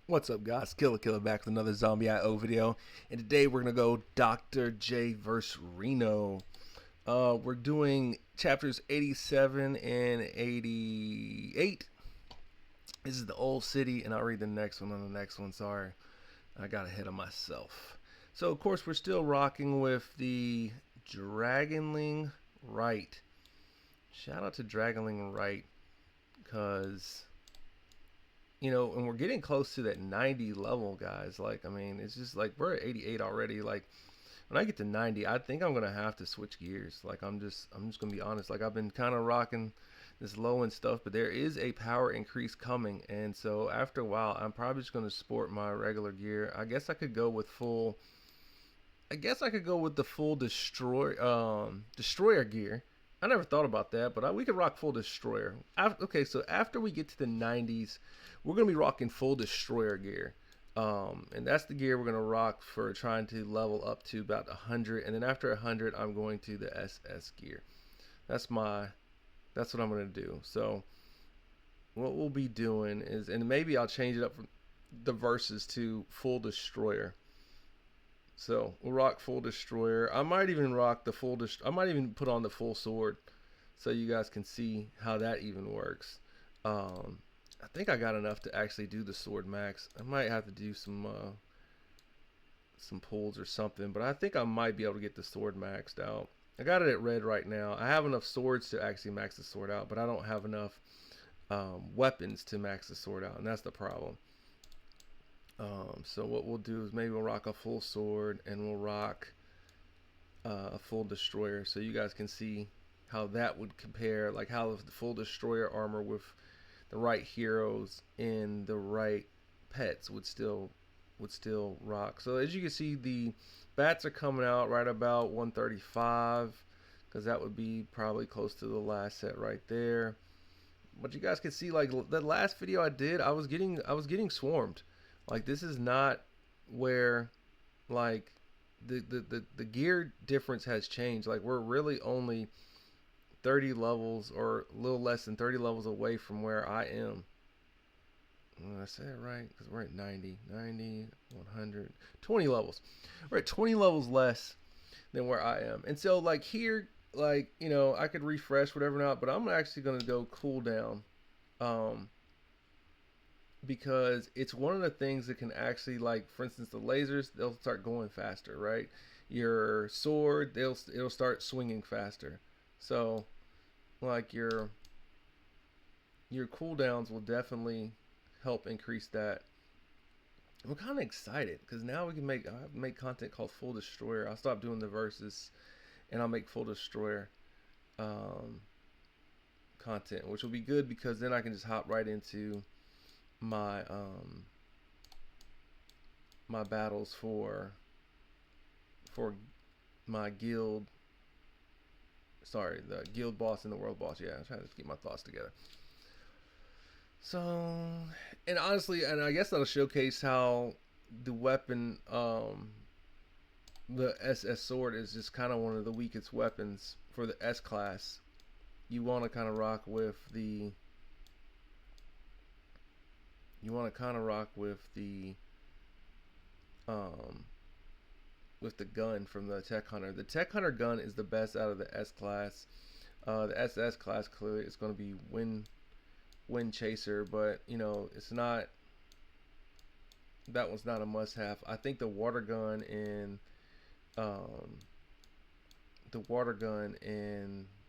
What's up, guys? Killer back with another Zombie IO video, and today we're gonna go Dr. J versus Reno. We're doing chapters 87 and 88. This is the old city, and I'll read the next one on the next one. Sorry, I got ahead of myself. So, of course, we're still rocking with the Dragonling Right. Shout out to Dragonling Right, because and we're getting close to that 90 level, guys. Like, I mean, it's just like we're at 88 already. Like, when I get to 90, I think I'm gonna have to switch gears. Like, I'm just gonna be honest. Like, I've been kind of rocking this low end stuff, but there is a power increase coming, and so after a while, I'm probably just gonna sport my regular gear. I guess I could go with full. I guess I could go with the full destroyer gear. I never thought about that, but we could rock full destroyer. Okay, so after we get to the 90s, we're gonna be rocking full destroyer gear, and that's the gear we're gonna rock for trying to level up to about 100, and then after 100, I'm going to the SS gear. That's what I'm gonna do. So what we'll be doing is, and maybe I'll change it up from the verses to full destroyer. So we'll rock full destroyer. I might even rock the full. I might even put on the full sword, so you guys can see how that even works. I think I got enough to actually do the sword max. I might have to do some pulls or something, but I think I might be able to get the sword maxed out. I got it at red right now. I have enough swords to actually max the sword out, but I don't have enough weapons to max the sword out, and that's the problem. So what we'll do is maybe we'll rock a full sword and we'll rock a full destroyer, so you guys can see how that would compare, like how the full destroyer armor with the right heroes and the right pets would still rock. So as you can see, the bats are coming out right about 135, because that would be probably close to the last set right there. But you guys can see, like the last video I did, I was getting swarmed. Like, this is not where, like, the gear difference has changed. Like, we're really only 30 levels or a little less than 30 levels away from where I am. Did I say it right? Because we're at 90, 100, 20 levels. We're at 20 levels less than where I am. And so, like, here, like, I could refresh, whatever not, but I'm actually going to go cooldown. Because it's one of the things that can actually, like, for instance, the lasers, they'll start going faster, right? Your sword, it'll start swinging faster. So, like, your cooldowns will definitely help increase that. I'm kind of excited because now we can make content called Full Destroyer. I'll stop doing the verses and I'll make Full Destroyer content, which will be good because then I can just hop right into my my battles for my guild. Sorry, the guild boss and the world boss. Yeah, I'm trying to keep my thoughts together. So, and honestly, and I guess that'll showcase how the weapon, the SS sword, is just kind of one of the weakest weapons for the S class. You want to kind of rock with the gun from the Tech Hunter. The Tech Hunter gun is the best out of the S class. The SS class clearly is going to be Wind Chaser, but it's not. That one's not a must-have. I think the water gun and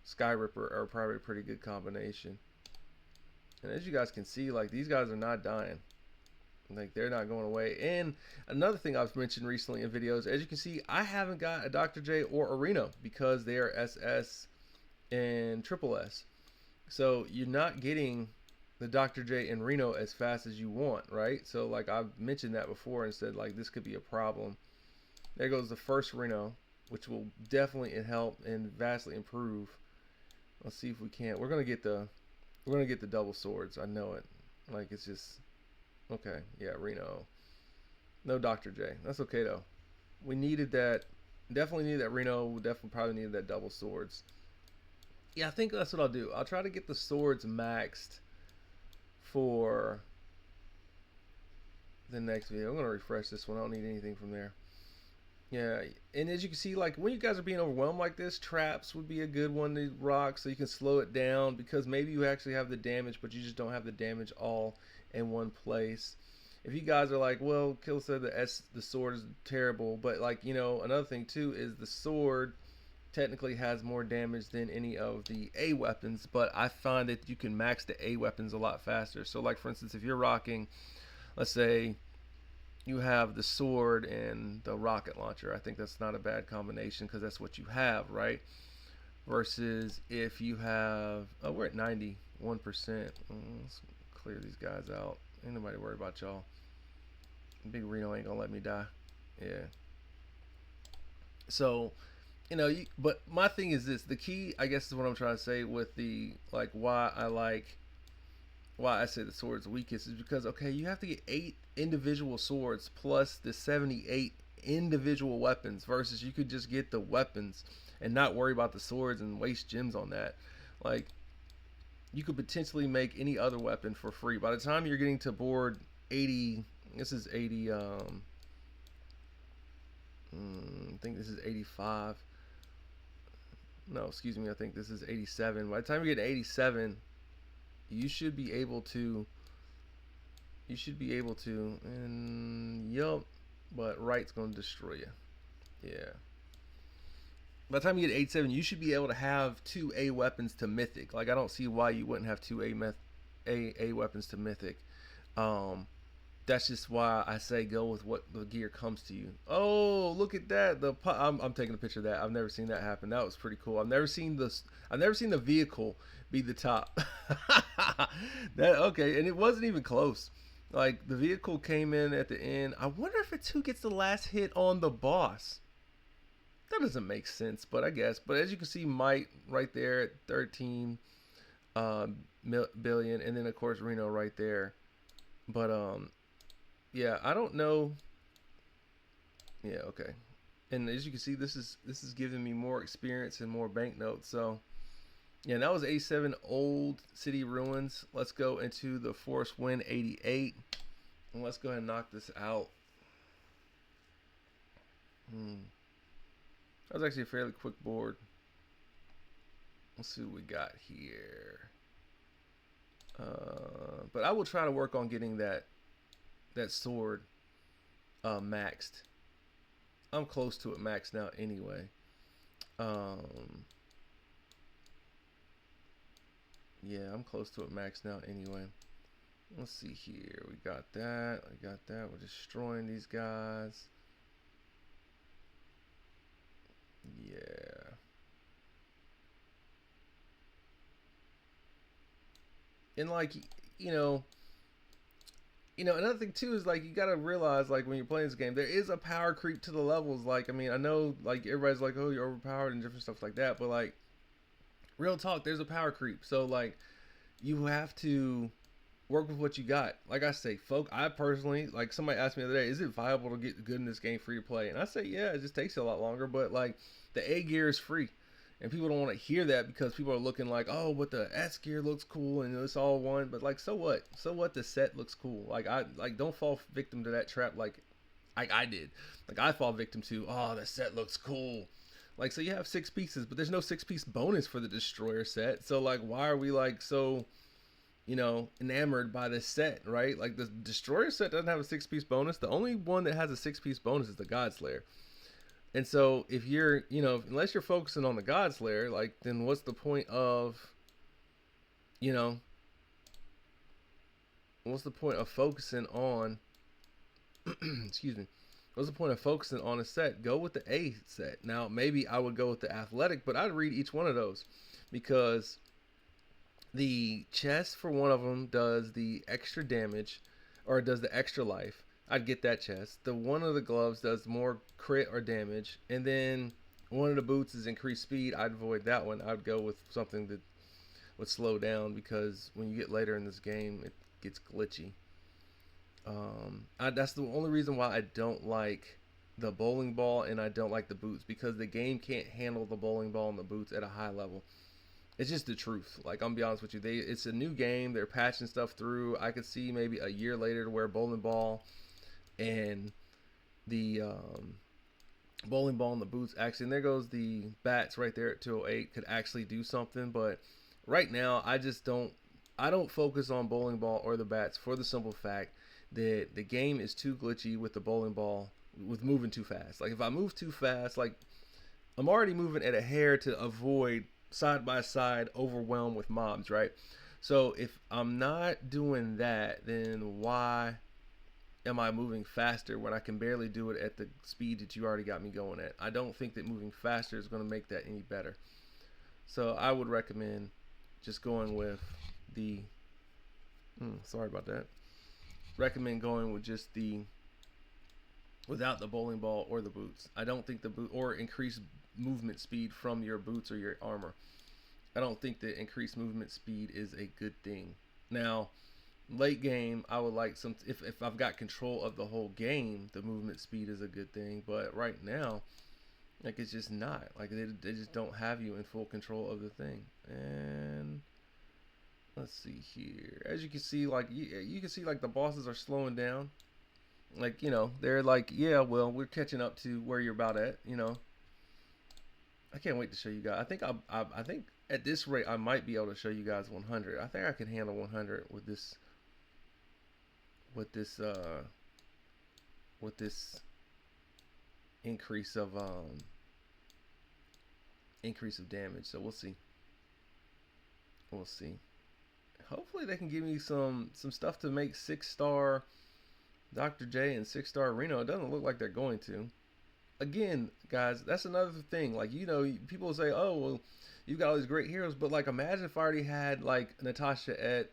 Sky Ripper are probably a pretty good combination. And as you guys can see, like, these guys are not dying. Like, they're not going away. And another thing I've mentioned recently in videos, as you can see, I haven't got a Dr. J or a Reno because they are SS and triple S. So you're not getting the Dr. J and Reno as fast as you want, right? So, like, I've mentioned that before and said, like, this could be a problem. There goes the first Reno, which will definitely help and vastly improve. Let's see if we can't. We're gonna get the double swords. I know it. Like, it's just okay. Yeah, Reno. No Dr. J. That's okay though. We needed that. Definitely needed that Reno. We definitely probably needed that double swords. Yeah, I think that's what I'll do. I'll try to get the swords maxed for the next video. I'm gonna refresh this one. I don't need anything from there. Yeah, and as you can see, like when you guys are being overwhelmed like this, traps would be a good one to rock so you can slow it down, because maybe you actually have the damage, but you just don't have the damage all in one place. If you guys are like, well, Kill said the sword is terrible, but like, you know, another thing too is the sword technically has more damage than any of the A weapons, but I find that you can max the A weapons a lot faster. So like for instance, if you're rocking, let's say you have the sword and the rocket launcher, I think that's not a bad combination because that's what you have, right? Versus if you have, oh, we're at 91%. Let's clear these guys out. Ain't nobody worry about y'all. Big Reno ain't gonna let me die. Yeah. So, you know, but my thing is this: the key, I guess, is what I'm trying to say with the like why I say the sword's weakest is because, okay, you have to get 8 individual swords plus the 78 individual weapons, versus you could just get the weapons and not worry about the swords and waste gems on that. Like, you could potentially make any other weapon for free. By the time you're getting to board 80, this is 80, I think this is 85. No, excuse me, I think this is 87. By the time you get to 87, you should be able to, and yup, but right's going to destroy you. Yeah. By the time you get 87, you should be able to have 2 A weapons to mythic. Like, I don't see why you wouldn't have 2 A weapons to mythic. That's just why I say go with what the gear comes to you. Oh, look at that! I'm taking a picture of that. I've never seen that happen. That was pretty cool. I've never seen the vehicle be the top. Okay, and it wasn't even close. Like, the vehicle came in at the end. I wonder if it's who gets the last hit on the boss. That doesn't make sense, but I guess. But as you can see, Might right there at 13 billion, and then of course Reno right there. But yeah, I don't know. Yeah, okay. And as you can see, this is giving me more experience and more banknotes. So yeah, that was 87 Old City Ruins. Let's go into the Forest Wind 88, and let's go ahead and knock this out. That was actually a fairly quick board. Let's see what we got here. But I will try to work on getting that sword maxed. I'm close to it maxed now anyway. Yeah, I'm close to it maxed now anyway. Let's see here. We got that. We're destroying these guys. Yeah. And like, you know, another thing too is like, you gotta realize, like, when you're playing this game, there is a power creep to the levels. Like, I mean, I know like everybody's like, oh, you're overpowered and different stuff like that, but like, real talk, there's a power creep. So like, you have to work with what you got. Like I say, I personally, like, somebody asked me the other day, is it viable to get good in this game free to play? And I say, yeah, it just takes you a lot longer, but like, the A gear is free. And people don't want to hear that because people are looking like, oh, but the S gear looks cool and it's all one. But like, so what? So what? The set looks cool. Like, don't fall victim to that trap like I did. Like, I fall victim to, oh, the set looks cool. Like, so you have 6 pieces, but there's no 6-piece bonus for the Destroyer set. So like, why are we like so, enamored by this set, right? Like, the Destroyer set doesn't have a 6-piece bonus. The only one that has a 6-piece bonus is the Godslayer. And so if you're, unless you're focusing on the Godslayer, like, then what's the point of, what's the point of focusing on, excuse me, what's the point of focusing on a set? Go with the A set. Now, maybe I would go with the Athletic, but I'd read each one of those, because the chest for one of them does the extra damage, or does the extra life. I'd get that chest. The one of the gloves does more crit or damage, and then one of the boots is increased speed. I'd avoid that one. I'd go with something that would slow down, because when you get later in this game, it gets glitchy. That's the only reason why I don't like the bowling ball and I don't like the boots, because the game can't handle the bowling ball and the boots at a high level. It's just the truth. Like, I'm gonna be honest with you, it's a new game. They're patching stuff through. I could see maybe a year later to where bowling ball and the bowling ball and the boots actually, and there goes the bats right there at 208, could actually do something. But right now, I don't focus on bowling ball or the bats for the simple fact that the game is too glitchy with the bowling ball with moving too fast. Like if I move too fast, like I'm already moving at a hair to avoid side by side overwhelm with mobs, right? So if I'm not doing that, then why am I moving faster when I can barely do it at the speed that you already got me going at? I don't think that moving faster is going to make that any better. So I would recommend just going with the. Sorry about that. Recommend going with just the without the bowling ball or the boots. I don't think the boot or increased movement speed from your boots or your armor. I don't think that increased movement speed is a good thing. Now, late game, I would like some. If I've got control of the whole game, the movement speed is a good thing. But right now, like it's just not. Like they just don't have you in full control of the thing. And let's see here. As you can see, like you can see, like the bosses are slowing down. Like they're like, yeah, well, we're catching up to where you're about at. I can't wait to show you guys. I think at this rate, I might be able to show you guys 100. I think I can handle 100 with this with this uh with this increase of damage. So we'll see. We'll see. Hopefully they can give me some stuff to make 6-star Dr.J and 6-star Reno. It doesn't look like they're going to. Again, guys, that's another thing. Like, people say, "Oh, well, you've got all these great heroes," but like, imagine if I already had like Natasha at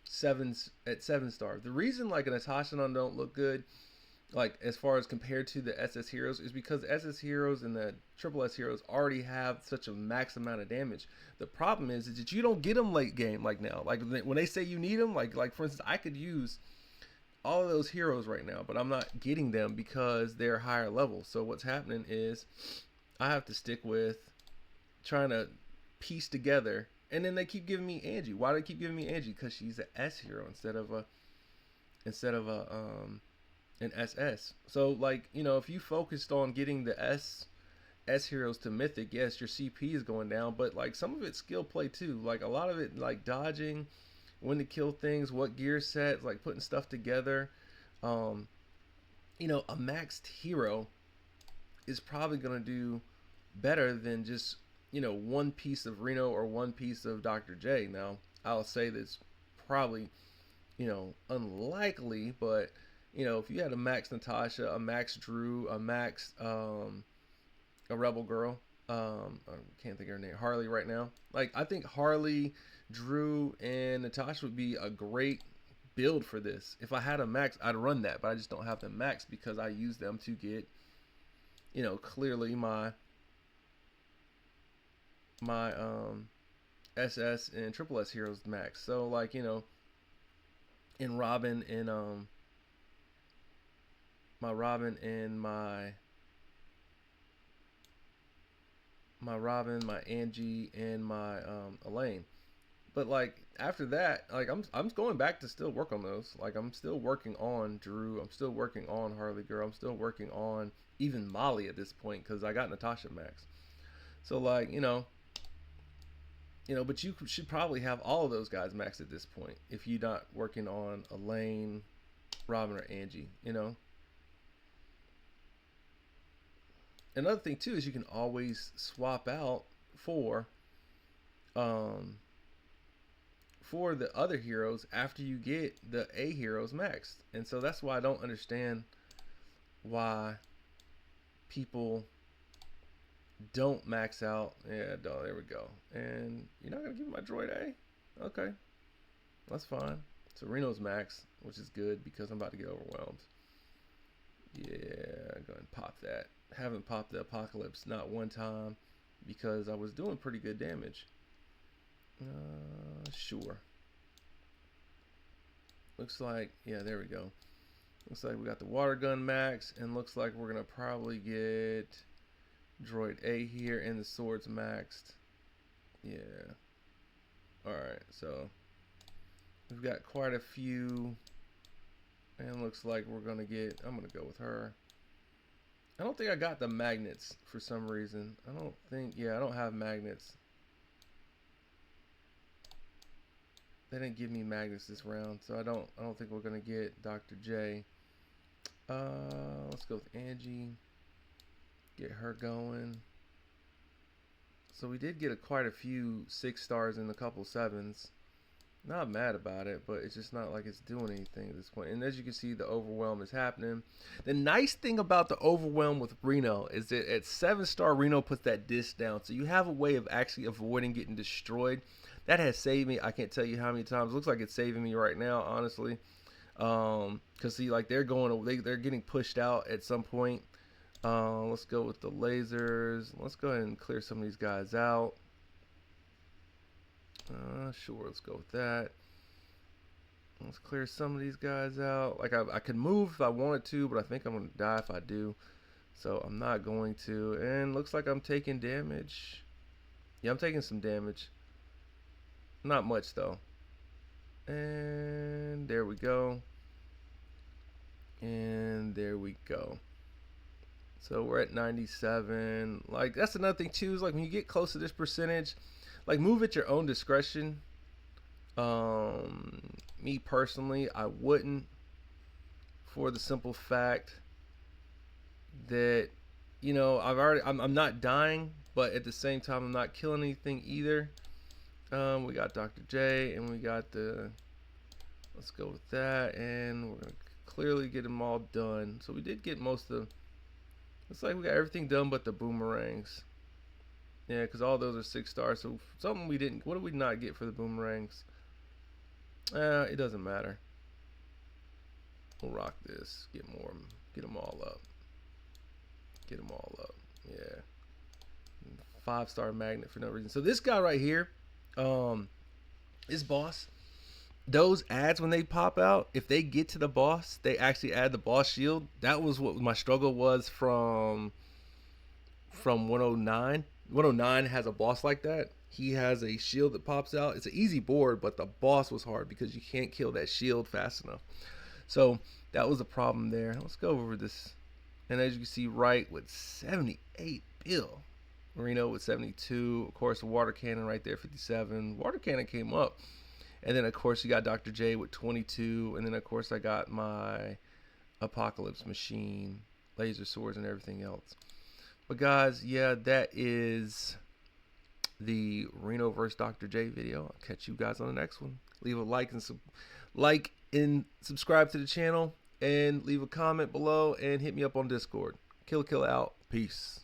7-star. The reason like a Natasha don't look good, like as far as compared to the SS heroes, is because SS heroes and the triple S heroes already have such a max amount of damage. The problem is that you don't get them late game like now. Like when they say you need them, like for instance, I could use all of those heroes right now, but I'm not getting them because they're higher level. So what's happening is I have to stick with trying to piece together, and then they keep giving me Angie. Why do they keep giving me Angie? Because she's an S hero instead of a an SS. So like if you focused on getting the S heroes to mythic, yes, your CP is going down, but like some of it's skill play too. Like a lot of it, like dodging, when to kill things, what gear sets, like putting stuff together. Um, a maxed hero is probably gonna do better than just one piece of Reno or one piece of Dr.J. Now I'll say that's probably unlikely, but if you had a max Natasha, a max Drew, a max a Rebel Girl, I can't think of her name, Harley right now. Like I think Harley, Drew, and Natasha would be a great build for this. If I had a max, I'd run that, but I just don't have them max because I use them to get clearly my SS and triple S heroes max. So like in Robin and my Robin and my Robin, my Angie, and my Elaine. But like after that, like I'm going back to still work on those. Like I'm still working on Drew. I'm still working on Harley Girl. I'm still working on even Molly at this point because I got Natasha max. So like but you should probably have all of those guys max at this point if you're not working on Elaine, Robin, or Angie. Another thing too is you can always swap out um for the other heroes after you get the A heroes maxed. And so that's why I don't understand why people don't max out. Yeah, there we go. And you're not gonna give me my droid A? Okay, that's fine. So Reno's max, which is good because I'm about to get overwhelmed. Yeah, go ahead and pop that. Haven't popped the Apocalypse not one time because I was doing pretty good damage. Sure. Looks like, yeah, there we go. Looks like we got the water gun max, and looks like we're gonna probably get droid A here, and the swords maxed. Yeah. Alright, so we've got quite a few And looks like we're gonna get, I'm gonna go with her. I don't think I got the magnets for some reason. I don't think, yeah, I don't have magnets. They didn't give me magnets this round, so I don't think we're gonna get Dr. J. Let's go with Angie. Get her going. So we did get quite a few 6 stars and a couple 7s. Not mad about it, but it's just not like it's doing anything at this point. And as you can see, the overwhelm is happening. The nice thing about the overwhelm with Reno is that at 7-star, Reno puts that disc down. So you have a way of actually avoiding getting destroyed. That has saved me. I can't tell you how many times. It looks like it's saving me right now, honestly. Cause see, like they're getting pushed out at some point. Let's go with the lasers. Let's go ahead and clear some of these guys out. Sure, let's go with that. Let's clear some of these guys out. Like I could move if I wanted to, but I think I'm gonna die if I do. So I'm not going to. And looks like I'm taking damage. Yeah, I'm taking some damage. Not much though. And there we go. And there we go. So we're at 97. Like that's another thing too, is like when you get close to this percentage, like move at your own discretion. Me personally, I wouldn't, for the simple fact that, you know, I'm not dying, but at the same time I'm not killing anything either. We got Dr. J and we got the, let's go with that, and we're gonna clearly get them all done. So we did get most of, looks like we got everything done but the boomerangs. Yeah, because all those are 6 stars. So something we didn't, what did we not get for the boomerangs? It doesn't matter. We'll rock this. Get more. Get them all up. Get them all up. Yeah. 5-star magnet for no reason. So this guy right here, this boss, those ads when they pop out, if they get to the boss, they actually add the boss shield. That was what my struggle was from 109. 109 has a boss like that. He has a shield that pops out. It's an easy board, but the boss was hard because you can't kill that shield fast enough. So that was a problem there. Let's go over this. And as you can see, right with 78 bill. Reno with 72. Of course, the water cannon right there, 57. Water cannon came up. And then, of course, you got Dr. J with 22. And then, of course, I got my Apocalypse Machine, laser swords, and everything else. But, guys, yeah, that is the Reno vs. Dr. J video. I'll catch you guys on the next one. Leave a like and subscribe to the channel. And leave a comment below and hit me up on Discord. Kill out. Peace.